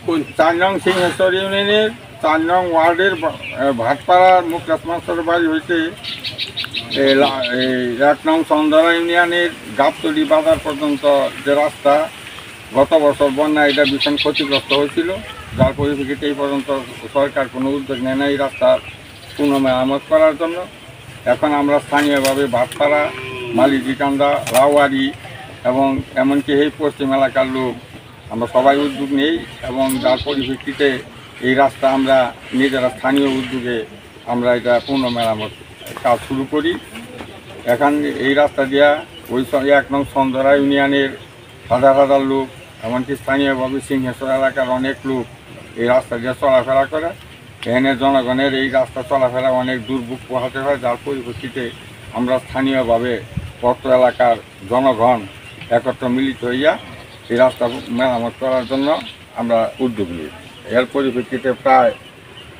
4 নং সিংহেশ্বর ইউনিয়নের 4 নং ওয়ার্ডের ভাটপাড়া মুকলেশ মাস্টার বাড়ি হইতে 1 নং চন্দরা ইউনিয়নের গাবতলি বাজার পর্যন্ত যে রাস্তা গত বছর বন্যায় এটা ভীষণ ক্ষতিগ্রস্ত হয়েছিল, যার পরিপ্রেক্ষিতে এই পর্যন্ত সরকার কোনো উদ্যোগ নেয় না এই রাস্তার পুনঃমেরামত করার জন্য। এখন আমরা স্থানীয়ভাবে ভাটপাড়া, মালিজিকান্দা, রাওয়ারি এবং এমনকি এই পশ্চিম এলাকার লোক আমরা সবাই উদ্যোগ নেই এবং যার পরিপ্রেক্ষিতে এই রাস্তা আমরা নিজেরা স্থানীয় উদ্যোগে আমরা এটা পুনঃমেরামত কাজ শুরু করি। এখন এই রাস্তা দিয়া ওই 1 নং চন্দরা ইউনিয়নের হাজার হাজার লোক, এমনকি স্থানীয়ভাবে সিংহেশ্বর এলাকার অনেক লোক এই রাস্তা দিয়ে চলাফেরা করে। এখানে জনগণের এই রাস্তা চলাফেরা অনেক দুর্ভোগ পোহাতে হয়, যার পরিপ্রেক্ষিতে আমরা স্থানীয়ভাবে পত্র এলাকার জনগণ একত্র মিলিত হইয়া এই রাস্তা মেরামত করার জন্য আমরা উদ্যোগ নিই। এর পরিপ্রেক্ষিতে প্রায়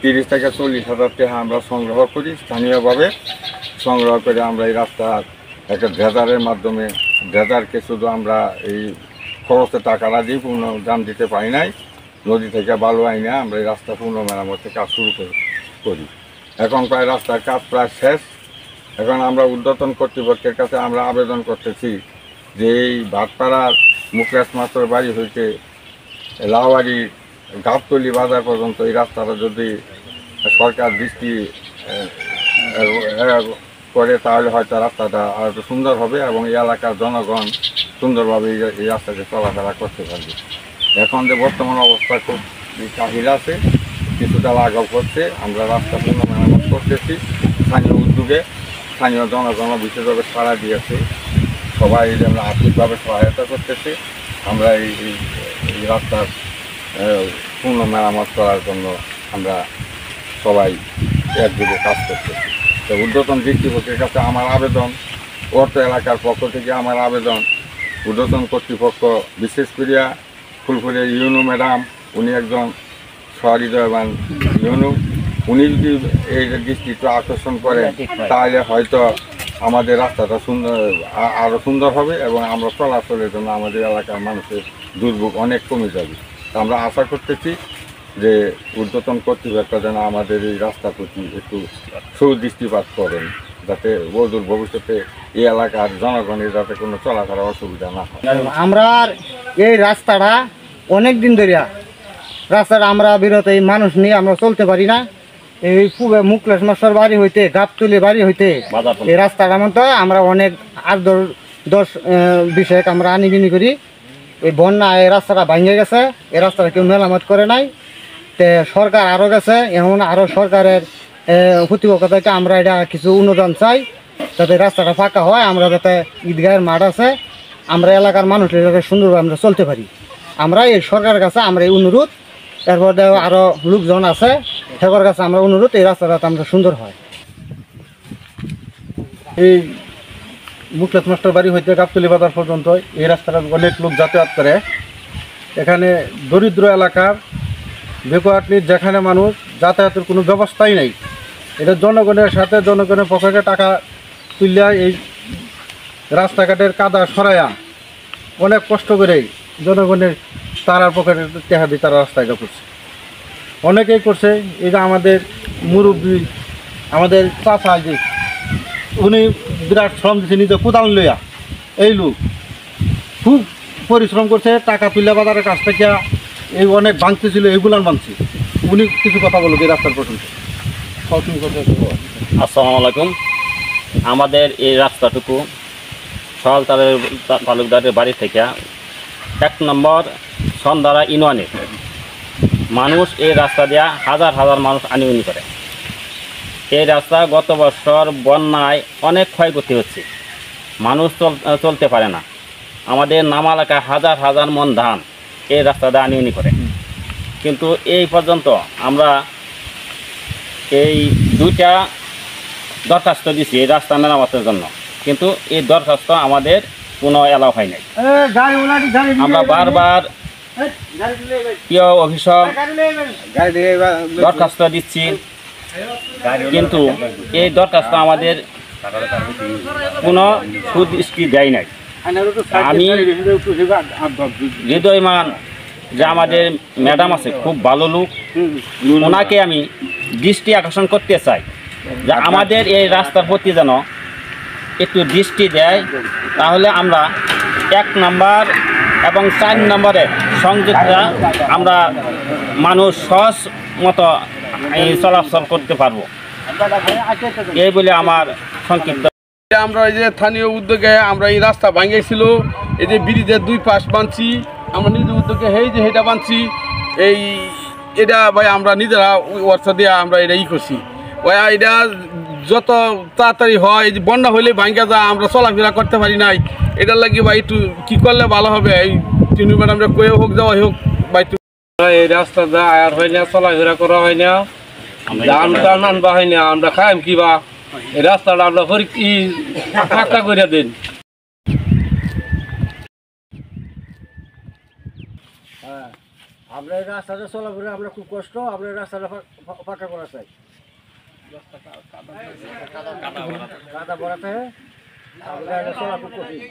30 থেকে 40 হাজার টাকা আমরা সংগ্রহ করি। স্থানীয়ভাবে সংগ্রহ করে আমরা এই রাস্তার একটা ড্রেজারের মাধ্যমে, ড্রেজারকে শুধু আমরা এই খরচে টাকাটা দিয়ে পূর্ণ দাম দিতে পারি নাই, নদী থেকে বালু আইনে আমরা এই রাস্তা পূর্ণ মেরামতের কাজ শুরু করি। এখন প্রায় রাস্তার কাজ প্রায় শেষ। এখন আমরা ঊর্ধ্বতন কর্তৃপক্ষের কাছে আমরা আবেদন করতেছি যে এই ভাটপাড়ার মুকলেশ মাস্টার বাড়ি হইতে লাওয়ারি গাবতলি বাজার পর্যন্ত এই রাস্তাটা যদি সরকার দৃষ্টি করে তাহলে হয়তো রাস্তাটা আর একটু সুন্দর হবে এবং এই এলাকার জনগণ সুন্দরভাবে এই রাস্তাতে চলাফেরা করতে পারবে। এখন যে বর্তমান অবস্থা খুব কাহিল আছে, কিছুটা লাঘব করছে, আমরা রাস্তা পুনঃমেরামত করতেছি স্থানীয় উদ্যোগে। স্থানীয় জনগণ বিশেষভাবে সাড়া দিয়েছে, সবাই আমরা আর্থিকভাবে সহায়তা করতেছে। আমরা এই রাস্তার পুনঃমেরামত করার জন্য আমরা সবাই একযোগে কাজ করতেছি। তো ঊর্ধ্বতন কর্তৃপক্ষের কাছে আমার আবেদন, অর্থ এলাকার পক্ষ থেকে আমার আবেদন, ঊর্ধ্বতন কর্তৃপক্ষ বিশেষ করিয়া ফুলফুলের ইউনু ম্যাডাম, উনি একজন সহৃদয়বান ইউনু, উনি যদি এই দৃষ্টিটা আকর্ষণ করেন তাহলে হয়তো আমাদের রাস্তাটা সুন্দর আরও সুন্দর হবে এবং আমরা চলাচলের জন্য আমাদের এলাকার মানুষের দুর্ভোগ অনেক কমে যাবে। আমরা আশা করতেছি যে ঊর্ধ্বতন কর্তৃপক্ষ যেন আমাদের এই রাস্তা প্রতি একটু সুদৃষ্টিপাত করেন, যাতে অদূর ভবিষ্যতে এই এলাকার জনগণের যাতে কোনো চলাফেরা অসুবিধা না হয়। আমরা এই রাস্তাটা অনেক দিন ধরে রাস্তাটা আমরা বিরত এই মানুষ নিয়ে আমরা চলতে পারি না। এই মুকলেশ মাস্টার বাড়ি হইতে গাবতলি বাড়ি হইতে এই রাস্তাটার মধ্যে আমরা অনেক 8-10 আমরা আনিবিনি করি। এই বন্যা এই রাস্তাটা ভাঙে গেছে, এই রাস্তাটা কেউ মেরামত করে নাই। তে সরকার আরও গেছে, এখন আরও সরকারের কর্তৃপক্ষ থেকে আমরা এটা কিছু অনুদান চাই যাতে রাস্তাটা ফাঁকা হয়, আমরা যাতে ঈদগাহের মাঠ আছে, আমরা এলাকার মানুষের যাতে সুন্দরভাবে আমরা চলতে পারি। আমরা এই সরকারের কাছে আমরা এই অনুরোধ, এরপর আরও লোকজন আছে সেগুলোর কাছে আমরা অনুরোধ এই রাস্তাটা আমরা সুন্দর হয়। এই মুকলেশ মাস্টার বাড়ি হইতে গাবতলি বাজার পর্যন্ত এই রাস্তাটা অনেক লোক যাতায়াত করে। এখানে দরিদ্র এলাকার বেকুয়াটনি যেখানে মানুষ যাতায়াতের কোনো ব্যবস্থাই নেই, এটা জনগণের সাথে জনগণের পকেটে টাকা তুলিয়া এই রাস্তাঘাটের কাদা সরাইয়া অনেক কষ্ট করে জনগণের তারার পকেটে টাকা দিয়ে তারা রাস্তাঘাট করছে, অনেকেই করছে। এটা আমাদের মুরব্বী, আমাদের চাচা, যে উনি বিরাট শ্রম দিচ্ছে, নিজে কোদাল লইয়া এই লোক খুব পরিশ্রম করছে, টাকা তুলিয়া বাজারের কাছ থেকে এই অনেক ভাঙতে ছিল, এইগুলান ভাঙছে। উনি কিছু কথা বলুক এই রাস্তার প্রসঙ্গে। আসসালামু আলাইকুম। আমাদের এই রাস্তাটুকু সরল তালুকদারের বাড়ি থেকে 1 নম্বর চন্দরা ইউনিয়নের মানুষ এই রাস্তা দিয়া হাজার হাজার মানুষ আনিউনি করে। এই রাস্তা গত বছর বন্যায় অনেক ক্ষয়ক্ষতি হচ্ছে, মানুষ চলতে পারে না। আমাদের নামা এলাকায় হাজার হাজার মন ধান এই রাস্তাটা আনিউনি করে, কিন্তু এই পর্যন্ত আমরা এই 2টা দরখাস্ত দিছি এই রাস্তা মেরামতের জন্য, কিন্তু এই দরখাস্ত আমাদের কোনো এলাও হয় নাই। আমরা বারবার প্রিয় অফিসর দরখাস্ত দিচ্ছি, কিন্তু এই দরখাস্ত আমাদের কোনো সুদৃষ্টি দেয় নাই। আমি হৃদয়মান যে আমাদের ম্যাডাম আছে খুব ভালো লোক, ওনাকে আমি দৃষ্টি আকর্ষণ করতে চাই যে আমাদের এই রাস্তার প্রতি যেন একটু দৃষ্টি দেয়, তাহলে আমরা 1 নম্বর এবং 4 নম্বরের সংযোগটা আমরা মানুষ সহজ মতো চলাচল করতে পারবো, এই বলে আমার সংক্ষিপ্ত। আমরা এই যে স্থানীয় উদ্যোগে আমরা এই রাস্তা ভাঙিয়েছিল, এই যে ব্রিজের 2 পাশ বানছি, আমরা নিজের উদ্যোগে যে এটা বানছি, এটা ভাই আমরা নিজেরা অর্থ দিয়ে আমরা এটা করছি। ভাই এটা যত তাড়াতাড়ি হয়, এই যে বন্যা হলে ভাঙ্গা যায়, আমরা চলাফেরা করতে পারি নাই, এটার লাগি ভাই একটু কী করলে ভালো হবে, এই টিনু ম্যাডামরা কয়ে হোক যাওয়া হোক ভাই। এই রাস্তাটা আর হয় না, চলাফেরা করা হয় না, ধান টান আনবা হয় না, আমরা খাইম কিবা, এই রাস্তাটা আমরা ফাঁকা করে দেন। আমরা এই রাস্তাটা চলাফেরা আমরা খুব কষ্ট, আমরা এই রাস্তাটা ফাঁকা করা চাই, কাদা ভরাতে আমরা চলা খুব কঠিন।